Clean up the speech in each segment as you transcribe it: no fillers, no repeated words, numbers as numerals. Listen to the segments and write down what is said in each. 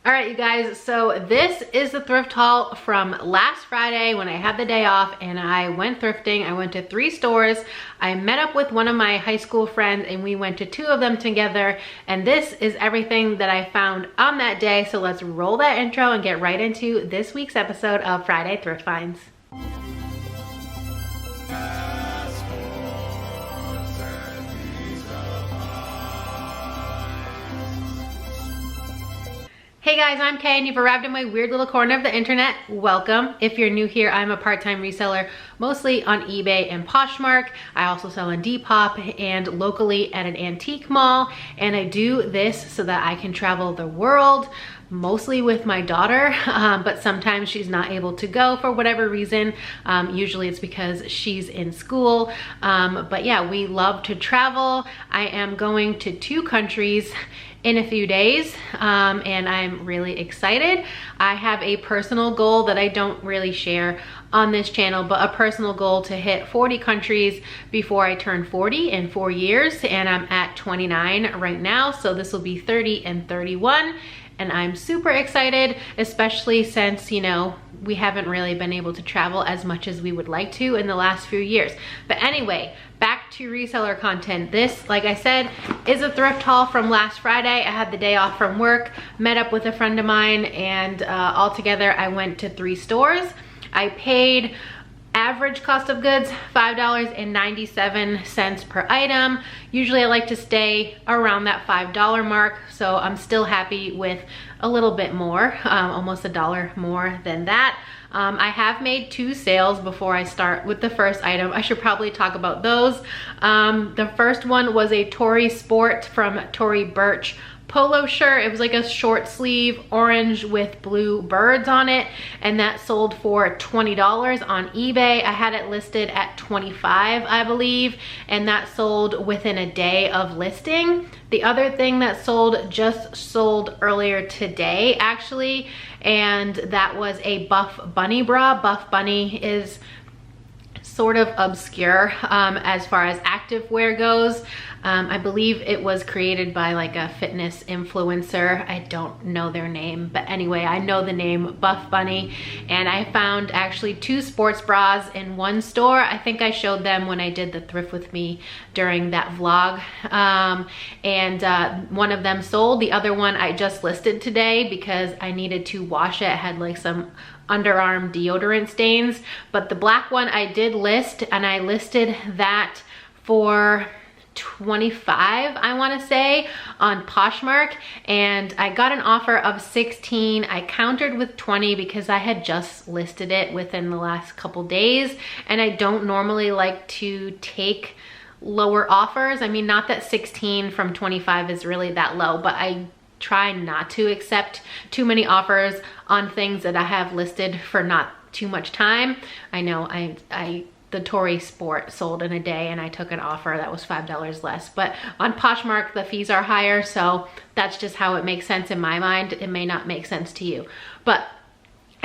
All right, you guys, so this is the thrift haul from last Friday when I had the day off and I went thrifting. I went to 3 stores. I met up with one of my high school friends and we went to 2 of them together, and this is everything that I found on that day. So let's roll that intro and get right into this week's episode of Friday Thrift Finds. Hey guys, I'm Kay and you've arrived in my weird little corner of the internet. Welcome. If you're new here, I'm a part-time reseller, mostly on eBay and Poshmark. I also sell on Depop and locally at an antique mall. And I do this so that I can travel the world, mostly with my daughter, but sometimes she's not able to go for whatever reason. Usually it's because she's in school. But yeah, we love to travel. I am going to 2 countries in a few days, and I'm really excited. I have a personal goal that I don't really share on this channel, but a personal goal to hit 40 countries before I turn 40 in 4 years, and I'm at 29 right now, so this will be 30 and 31. And I'm super excited, especially since, you know, we haven't really been able to travel as much as we would like to in the last few years. But anyway, back to reseller content. This, like I said, is a thrift haul from last Friday. I had the day off from work, met up with a friend of mine, and all together I went to 3 stores. I paid average cost of goods $5.97 per item. Usually I like to stay around that $5 mark, so I'm still happy with a little bit more, almost $1 more than that. I have made 2 sales before I start with the first item. I should probably talk about those. The first one was a Tory Sport from Tory Burch polo shirt. It was like a short sleeve orange with blue birds on it, and that sold for $20 on eBay. I had it listed at $25, I believe, and that sold within a day of listing. The other thing that sold just sold earlier today actually, and that was a Buff Bunny bra. Buff Bunny is sort of obscure as far as activewear goes. I believe it was created by like a fitness influencer. I don't know their name, but anyway, I know the name Buff Bunny, and I found actually 2 sports bras in one store. I think I showed them when I did the thrift with me during that vlog, and one of them sold. The other one I just listed today because I needed to wash it. It had like some underarm deodorant stains, but the black one I did list, and I listed that for $25, I want to say, on Poshmark, and I got an offer of $16. I countered with $20 because I had just listed it within the last couple days, and I don't normally like to take lower offers. I mean, not that 16 from 25 is really that low, but I try not to accept too many offers on things that I have listed for not too much time. I know the Tory Sport sold in a day and I took an offer that was $5 less, but on Poshmark the fees are higher, so that's just how it makes sense in my mind. It may not make sense to you, but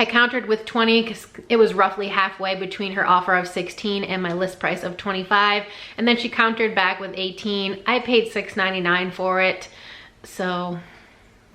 I countered with 20 because it was roughly halfway between her offer of 16 and my list price of 25, and then she countered back with 18. I paid $6.99 for it, so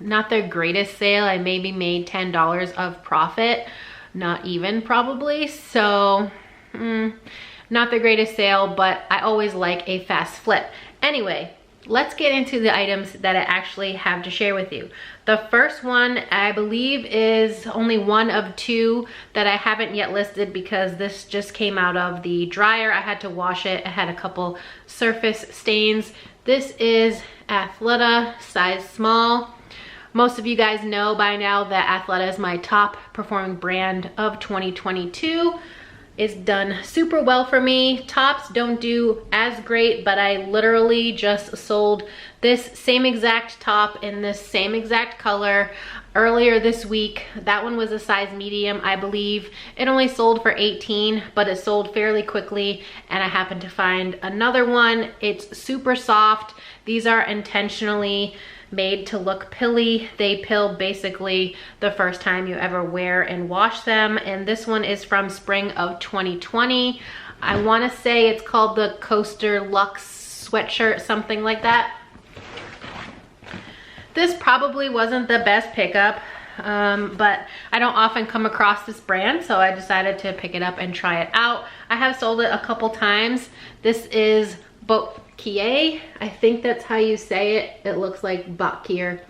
not the greatest sale. I maybe made $10 of profit, not even probably, so not the greatest sale, but I always like a fast flip. Anyway, let's get into the items that I actually have to share with you. The first one, I believe, is only one of 2 that I haven't yet listed because this just came out of the dryer. I had to wash it. I had a couple surface stains. This is Athleta, size small. Most of you guys know by now that Athleta is my top performing brand of 2022. It's done super well for me. Tops don't do as great, but I literally just sold this same exact top in this same exact color earlier this week. That one was a size medium, I believe. It only sold for 18, but it sold fairly quickly, and I happened to find another one. It's super soft. These are intentionally made to look pilly. They pill basically the first time you ever wear and wash them, and this one is from spring of 2020. I want to say it's called the Coaster Luxe sweatshirt, something like that. This probably wasn't the best pickup but I don't often come across this brand, so I decided to pick it up and try it out. I have sold it a couple times. This is BECKY. I think that's how you say it. It looks like Bakir.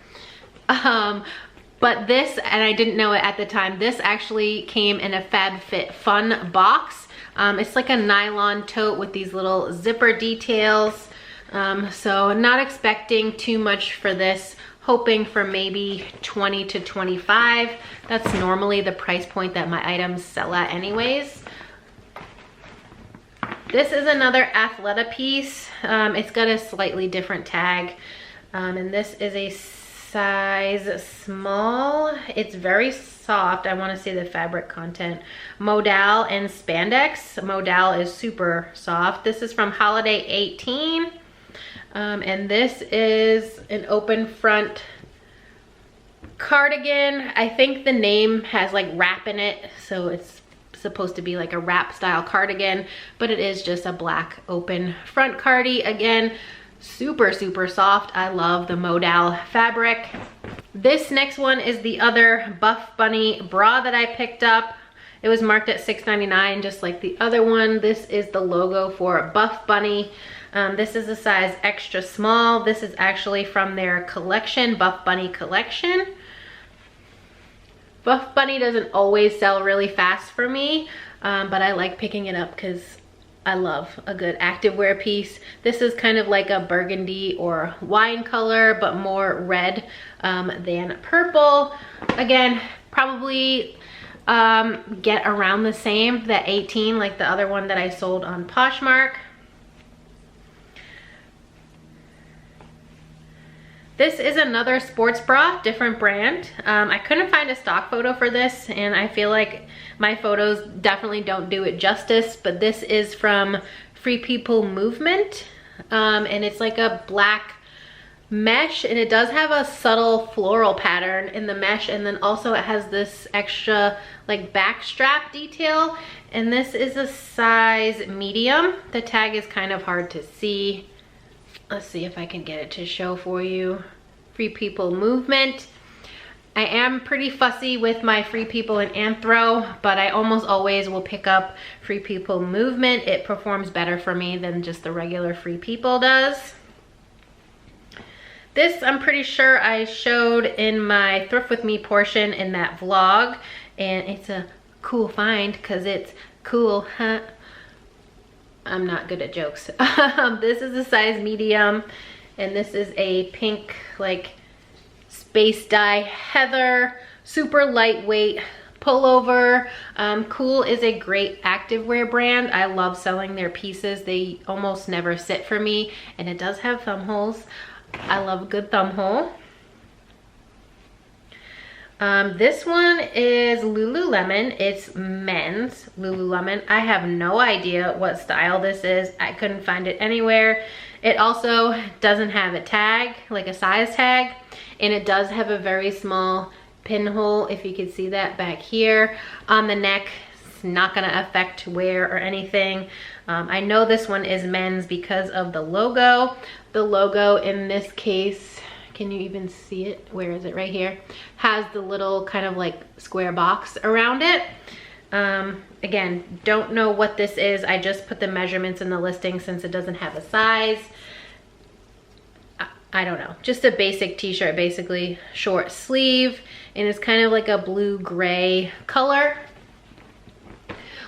But this, and I didn't know it at the time, this actually came in a FabFitFun box. It's like a nylon tote with these little zipper details. So not expecting too much for this, hoping for maybe 20 to 25. That's normally the price point that my items sell at anyways. This is another Athleta piece. It's got a slightly different tag. And this is a size small. It's very soft. I want to see the fabric content. Modal and spandex. Modal is super soft. This is from Holiday 18. And this is an open front cardigan. I think the name has like wrap in it, so it's supposed to be like a wrap style cardigan, but it is just a black open front cardi. Again, super soft. I love the Modal fabric. This next one is the other Buff Bunny bra that I picked up. It was marked at $6.99 just like the other one. This is the logo for Buff Bunny. This is a size extra small. This is actually from their collection, Buff Bunny collection. Buff Bunny doesn't always sell really fast for me, but I like picking it up because I love a good activewear piece. This is kind of like a burgundy or wine color, but more red than purple. Again, probably get around the same, that 18, like the other one that I sold on Poshmark. This is another sports bra, different brand. I couldn't find a stock photo for this, and I feel like my photos definitely don't do it justice, but this is from Free People Movement, and it's like a black mesh, and it does have a subtle floral pattern in the mesh, and then also it has this extra like back strap detail, and this is a size medium. The tag is kind of hard to see. Let's see if I can get it to show for you. Free People Movement. I am pretty fussy with my Free People and Anthro, but I almost always will pick up Free People Movement. It performs better for me than just the regular Free People does. This I'm pretty sure I showed in my Thrift With Me portion in that vlog, and it's a cool find because it's cool, huh? I'm not good at jokes. This is a size medium, and this is a pink like space dye heather, super lightweight pullover. Cool is a great activewear brand. I love selling their pieces. They almost never sit for me, and it does have thumb holes. I love a good thumb hole. This one is Lululemon. It's men's Lululemon. I have no idea what style this is. I couldn't find it anywhere. It also doesn't have a tag, like a size tag, and it does have a very small pinhole, if you can see that back here on the neck. It's not gonna affect wear or anything. I know this one is men's because of the logo. The logo in this case, can you even see it? Where is it? Right here. Has the little kind of like square box around it. Again, don't know what this is. I just put the measurements in the listing since it doesn't have a size. I don't know. Just a basic t-shirt, basically. Short sleeve, and it's kind of like a blue-gray color.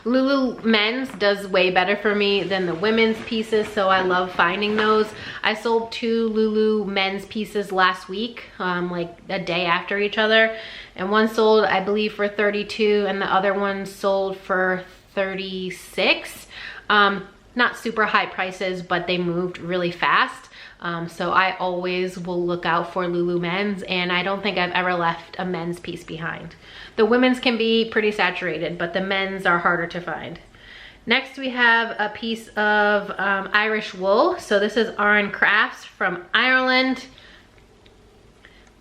Lulu men's does way better for me than the women's pieces, so I love finding those. I sold 2 Lulu men's pieces last week, like a day after each other, and one sold I believe for $32 and the other one sold for $36. Not super high prices, but they moved really fast. So I always will look out for Lulu men's, and I don't think I've ever left a men's piece behind. The women's can be pretty saturated, but the men's are harder to find. Next we have a piece of Irish wool. So this is Aran Crafts from Ireland.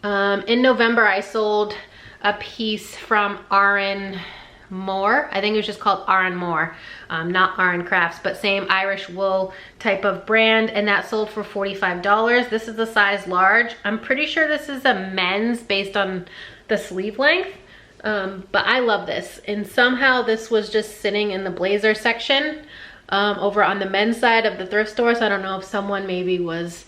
In November I sold a piece from Aran Moore. I think it was just called Aran Moore, not Aran Crafts, but same Irish wool type of brand, and that sold for $45. This is a size large. I'm pretty sure this is a men's based on the sleeve length. But I love this, and somehow this was just sitting in the blazer section over on the men's side of the thrift store. So I don't know if someone maybe was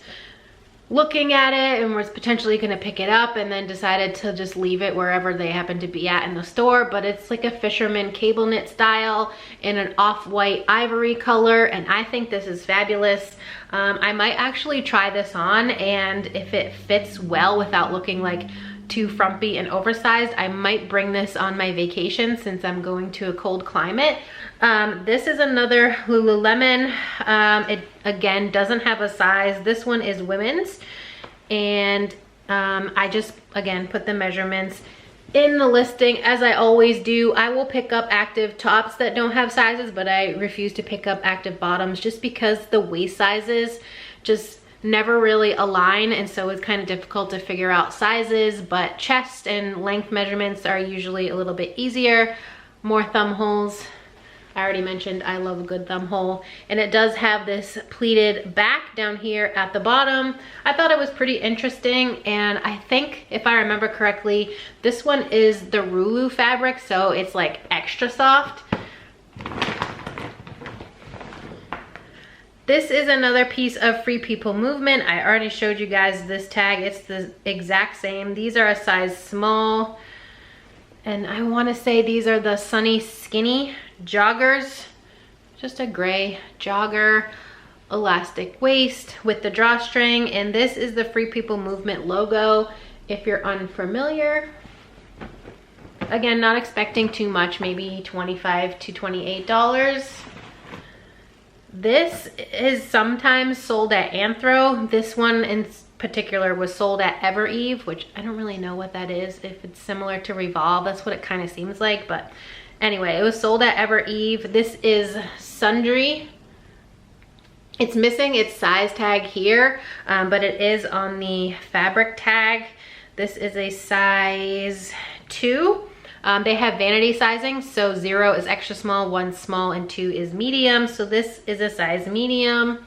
looking at it and was potentially going to pick it up and then decided to just leave it wherever they happen to be at in the store. But it's like a fisherman cable knit style in an off-white ivory color, and I think this is fabulous. I might actually try this on, and if it fits well without looking like too frumpy and oversized, I might bring this on my vacation since I'm going to a cold climate. This is another Lululemon. It again doesn't have a size. This one is women's, and I just again put the measurements in the listing as I always do. I will pick up active tops that don't have sizes, but I refuse to pick up active bottoms just because the waist sizes just never really align, and so it's kind of difficult to figure out sizes. But chest and length measurements are usually a little bit easier. More thumb holes. I already mentioned I love a good thumb hole, and it does have this pleated back down here at the bottom. I thought it was pretty interesting, and I think if I remember correctly, this one is the Rulu fabric, so it's like extra soft. This is another piece of Free People Movement. I already showed you guys this tag. It's the exact same. These are a size small, and I want to say these are the Sunny Skinny joggers. Just a gray jogger, elastic waist with the drawstring, and this is the Free People Movement logo if you're unfamiliar. Again, not expecting too much, maybe $25 to $28. This is sometimes sold at Anthro. This one in particular was sold at Ever Eve, which I don't really know what that is. If it's similar to Revolve, that's what it kind of seems like. But anyway, it was sold at Ever Eve. This is Sundry. It's missing its size tag here, but it is on the fabric tag. This is a size 2. They have vanity sizing, so 0 is extra small, 1 small, and 2 is medium. So this is a size medium.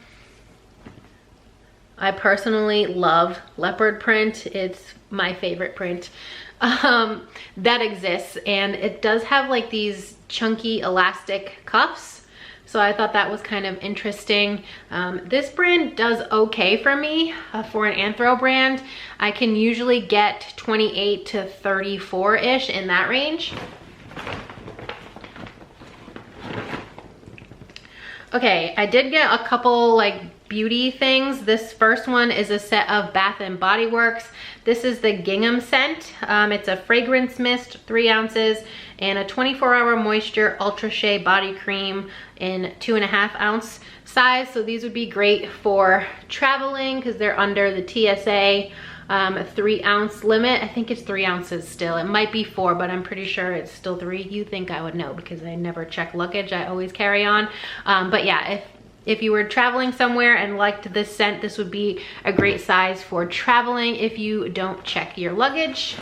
I personally love leopard print. It's my favorite print that exists, and it does have like these chunky elastic cuffs. So I thought that was kind of interesting. This brand does okay for me for an Anthro brand. I can usually get 28 to 34-ish in that range. Okay, I did get a couple like beauty things. This first one is a set of Bath and Body Works. This is the Gingham scent. It's a fragrance mist, 3 ounces, and a 24-hour moisture Ultra Shea body cream in 2.5 ounce size. So these would be great for traveling because they're under the TSA 3 ounce limit. I think it's 3 ounces still. It might be 4, but I'm pretty sure it's still 3. You think I would know because I never check luggage. I always carry on. But yeah, if you were traveling somewhere and liked this scent, this would be a great size for traveling if you don't check your luggage.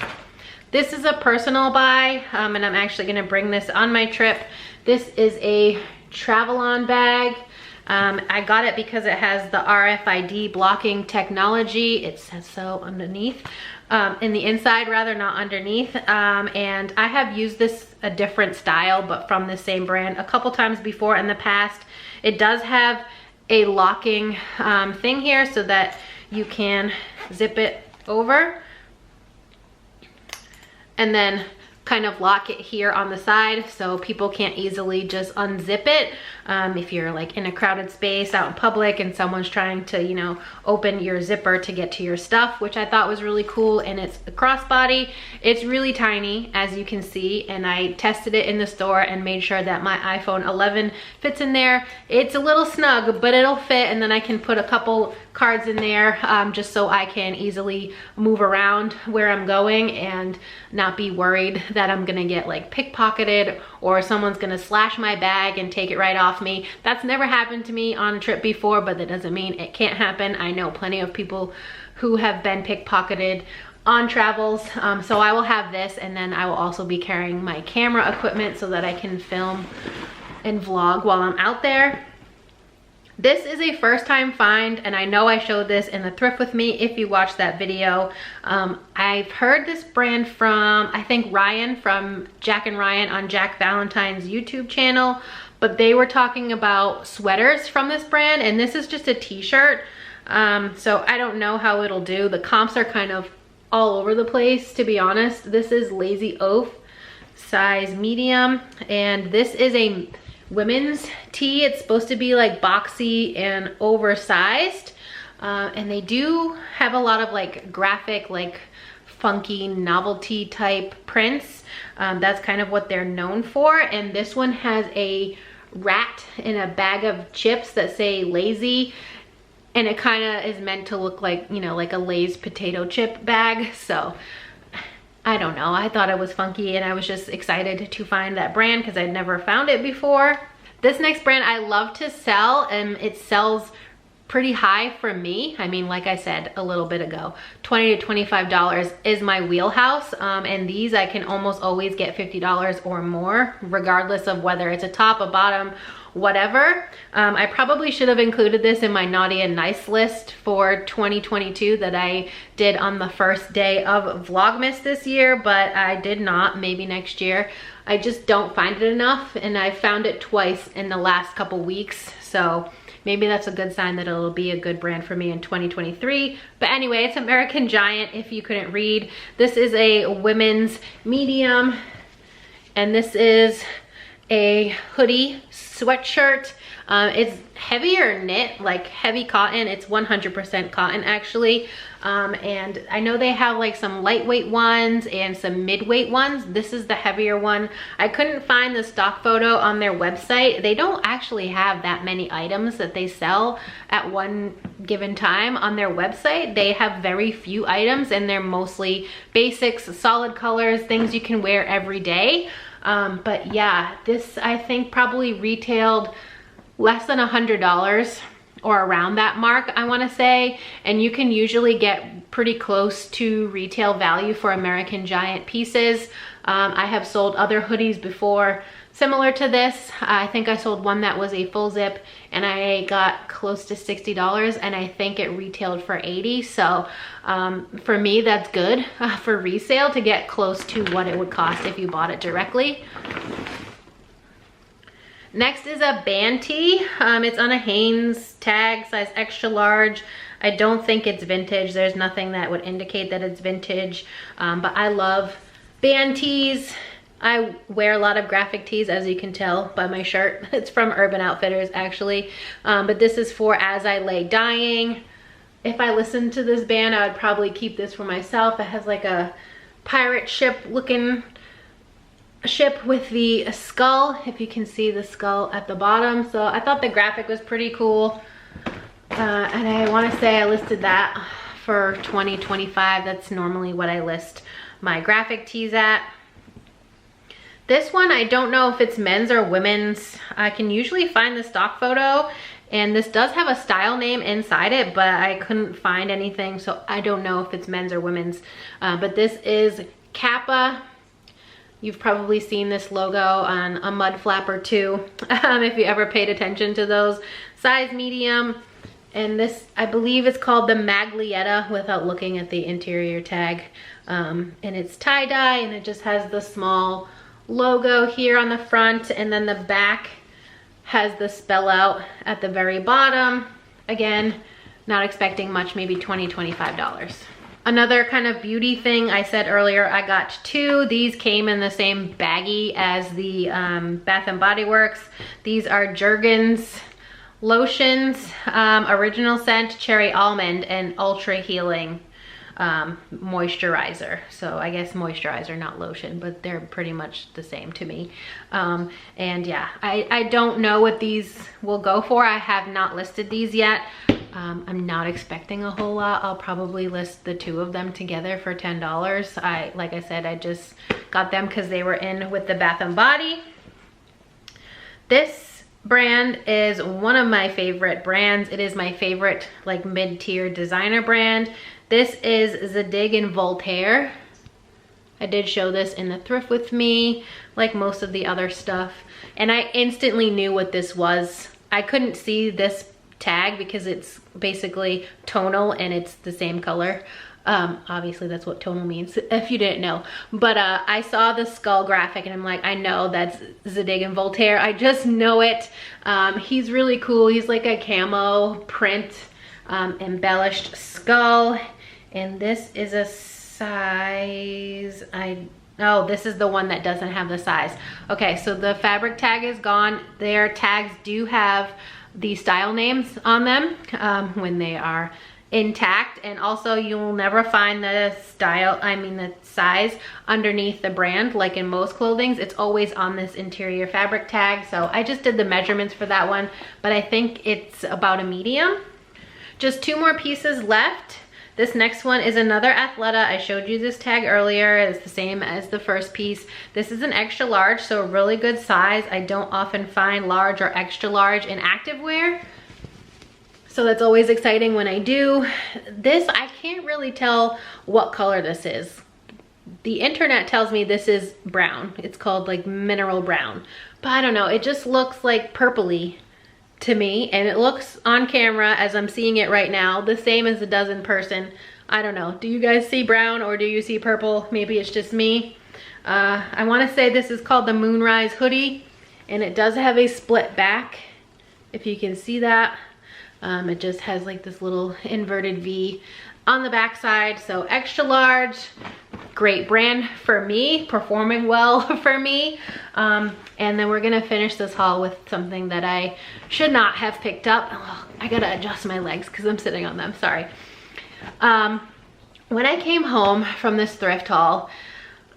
This is a personal buy, and I'm actually gonna bring this on my trip. This is a travel-on bag. I got it because it has the RFID blocking technology. It says so underneath, in the inside rather, not underneath. And I have used this a different style, but from the same brand a couple times before in the past. It does have a locking thing here so that you can zip it over and then kind of lock it here on the side so people can't easily just unzip it. If you're like in a crowded space out in public and someone's trying to, you know, open your zipper to get to your stuff, which I thought was really cool. And it's a crossbody. It's really tiny, as you can see, and I tested it in the store and made sure that my iPhone 11 fits in there. It's a little snug, but it'll fit, and then I can put a couple cards in there just so I can easily move around where I'm going and not be worried that I'm gonna get like pickpocketed or someone's gonna slash my bag and take it right off me. That's never happened to me on a trip before, but that doesn't mean it can't happen. I know plenty of people who have been pickpocketed on travels. So I will have this, and then I will also be carrying my camera equipment so that I can film and vlog while I'm out there. This is a first time find, and I know I showed this in the thrift with me if you watched that video. I've heard this brand from, I think, Ryan from Jack and Ryan on Jack Valentine's YouTube channel, but they were talking about sweaters from this brand, and this is just a t-shirt. So I don't know how it'll do. The comps are kind of all over the place, to be honest. This is Lazy Oaf, size medium, and this is a women's tee. It's supposed to be like boxy and oversized, and they do have a lot of like graphic, like funky novelty type prints. That's kind of what they're known for. And this one has a rat in a bag of chips that say lazy, and it kind of is meant to look like, you know, like a Lay's potato chip bag. So I don't know, I thought it was funky, and I was just excited to find that brand because I'd never found it before. This next brand I love to sell, and it sells pretty high for me. I mean, like I said a little bit ago, $20 to $25 is my wheelhouse, and these I can almost always get $50 or more, regardless of whether it's a top, a bottom, whatever. I probably should have included this in my naughty and nice list for 2022 that I did on the first day of Vlogmas this year, but I did not. Maybe next year. I just don't find it enough, and I found it twice in the last couple weeks, so maybe that's a good sign that it'll be a good brand for me in 2023. But anyway, it's American Giant, if you couldn't read. This is a women's medium, and this is a hoodie sweatshirt. It's heavier knit, like heavy cotton. It's 100% cotton actually. And I know they have like some lightweight ones and some mid-weight ones. This is the heavier one. I couldn't find the stock photo on their website. They don't actually have that many items that they sell at one given time on their website. They have very few items, and they're mostly basics, solid colors, things you can wear every day. But yeah, this I think probably retailed less than $100 or around that mark, I want to say, and you can usually get pretty close to retail value for American Giant pieces. I have sold other hoodies before similar to this. I think I sold one that was a full zip, and I got close to $60, and I think it retailed for $80. So for me, that's good for resale to get close to what it would cost if you bought it directly. Next is a band tee. It's on a Hanes tag, size extra large. I don't think it's vintage. There's nothing that would indicate that it's vintage, but I love band tees. I wear a lot of graphic tees, as you can tell by my shirt. It's from Urban Outfitters actually, but this is for As I Lay Dying. If I listened to this band, I would probably keep this for myself. It has like a pirate ship looking ship with the skull, if you can see the skull at the bottom. So I thought the graphic was pretty cool, and I want to say I listed that for $20-25. That's normally what I list my graphic tees at. This one, I don't know if it's men's or women's. I can usually find the stock photo, and this does have a style name inside it, but I couldn't find anything, so I don't know if it's men's or women's. But this is Kappa. You've probably seen this logo on a mud flap or two, if you ever paid attention to those. Size medium, and this, I believe it's called the Maglietta without looking at the interior tag. And it's tie-dye, and it just has the small logo here on the front, and then the back has the spell out at the very bottom. Again, not expecting much, maybe $20-25. Another kind of beauty thing, I said earlier, I got two. These came in the same baggie as the Bath & Body Works. These are Jergens lotions, original scent, cherry almond, and ultra healing moisturizer. So I guess moisturizer, not lotion, but they're pretty much the same to me. And yeah, I don't know what these will go for. I have not listed these yet. I'm not expecting a whole lot. I'll probably list the two of them together for $10. Like I said, I just got them because they were in with the Bath & Body. This brand is one of my favorite brands. It is my favorite like mid-tier designer brand. This is Zadig and Voltaire. I did show this in the thrift with me, like most of the other stuff, and I instantly knew what this was. I couldn't see this tag because it's basically tonal and it's the same color. Obviously that's what tonal means if you didn't know. But I saw the skull graphic and I'm like, I know that's Zadig and Voltaire. I just know it. He's really cool. He's like a camo print embellished skull. And this is a size, oh, this is the one that doesn't have the size. Okay, so the fabric tag is gone. Their tags do have the style names on them when they are intact, and also you'll never find the the size underneath the brand like in most clothings. It's always on this interior fabric tag. So I just did the measurements for that one, but I think it's about a medium. Just 2 more pieces left. This next one is another Athleta. I showed you this tag earlier. It's the same as the first piece. This is an extra large, so a really good size. I don't often find large or extra large in activewear, so that's always exciting when I do. This, I can't really tell what color this is. The internet tells me this is brown. It's called like mineral brown, but I don't know. It just looks like purpley to me, and it looks on camera, as I'm seeing it right now, the same as it does in person. I don't know. Do you guys see brown or do you see purple? Maybe it's just me. I want to say this is called the Moonrise hoodie, and it does have a split back, if you can see that. It just has like this little inverted V on the back side. So extra large, great brand for me, performing well for me. And then we're gonna finish this haul with something that I should not have picked up. Oh, I gotta adjust my legs because I'm sitting on them, sorry. When I came home from this thrift haul,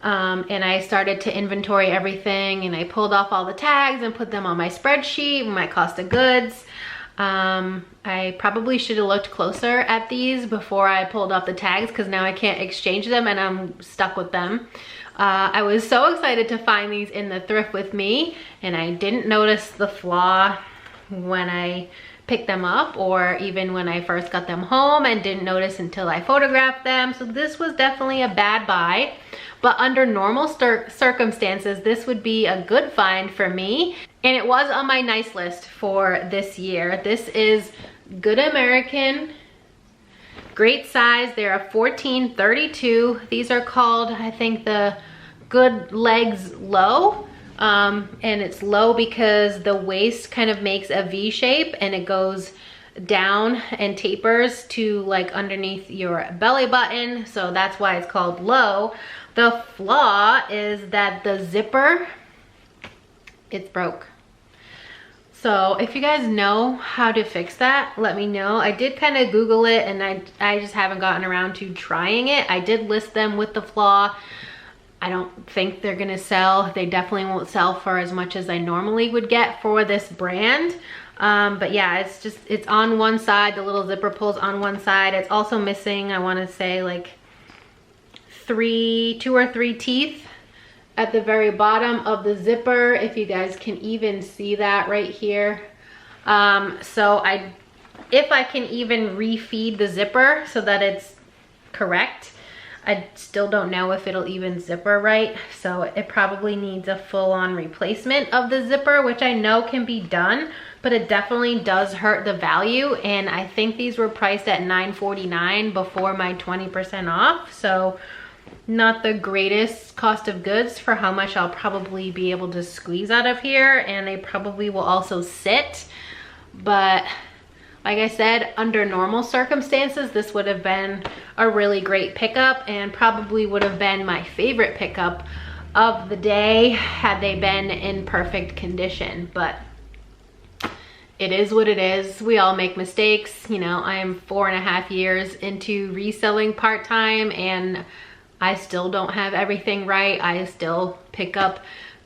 and I started to inventory everything, and I pulled off all the tags and put them on my spreadsheet, my cost of goods. I probably should have looked closer at these before I pulled off the tags, because now I can't exchange them and I'm stuck with them. I was so excited to find these in the thrift with me, and I didn't notice the flaw when I picked them up, or even when I first got them home, and didn't notice until I photographed them. So this was definitely a bad buy, but under normal circumstances, this would be a good find for me. And it was on my nice list for this year. This is Good American, great size. They're a 14-32. These are called, I think, the Good Legs Low. And it's low because the waist kind of makes a V shape and it goes down and tapers to like underneath your belly button. So that's why it's called low. The flaw is that the zipper, it's broke. So if you guys know how to fix that, let me know. I did kind of Google it, and I just haven't gotten around to trying it. I did list them with the flaw. I don't think they're gonna sell. They definitely won't sell for as much as I normally would get for this brand. But yeah, it's on one side. The little zipper pulls on one side. It's also missing, I wanna say, like 2 or 3 teeth at the very bottom of the zipper, if you guys can even see that right here. So if I can even refeed the zipper so that it's correct, I still don't know if it'll even zipper right. So it probably needs a full-on replacement of the zipper, which I know can be done, but it definitely does hurt the value. And I think these were priced at $9.49 before my 20% off. So not the greatest cost of goods for how much I'll probably be able to squeeze out of here, and they probably will also sit. But like I said, under normal circumstances, this would have been a really great pickup, and probably would have been my favorite pickup of the day had they been in perfect condition. But it is what it is. We all make mistakes. You know, I am 4.5 years into reselling part-time, and I still don't have everything right. I still pick up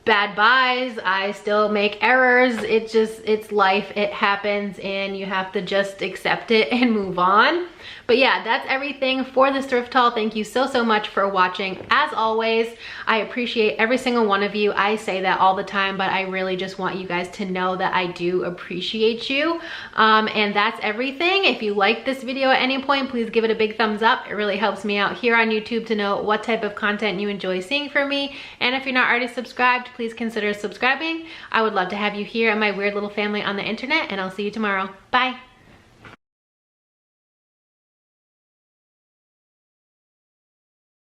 bad buys. I still make errors. It's life. It happens, and you have to just accept it and move on. But yeah, that's everything for this thrift haul. Thank you so much for watching. As always, I appreciate every single one of you. I say that all the time, but I really just want you guys to know that I do appreciate you. And that's everything. If you like this video at any point, please give it a big thumbs up. It really helps me out here on YouTube to know what type of content you enjoy seeing from me. And if you're not already subscribed, please consider subscribing. I would love to have you here in my weird little family on the internet, and I'll see you tomorrow. Bye.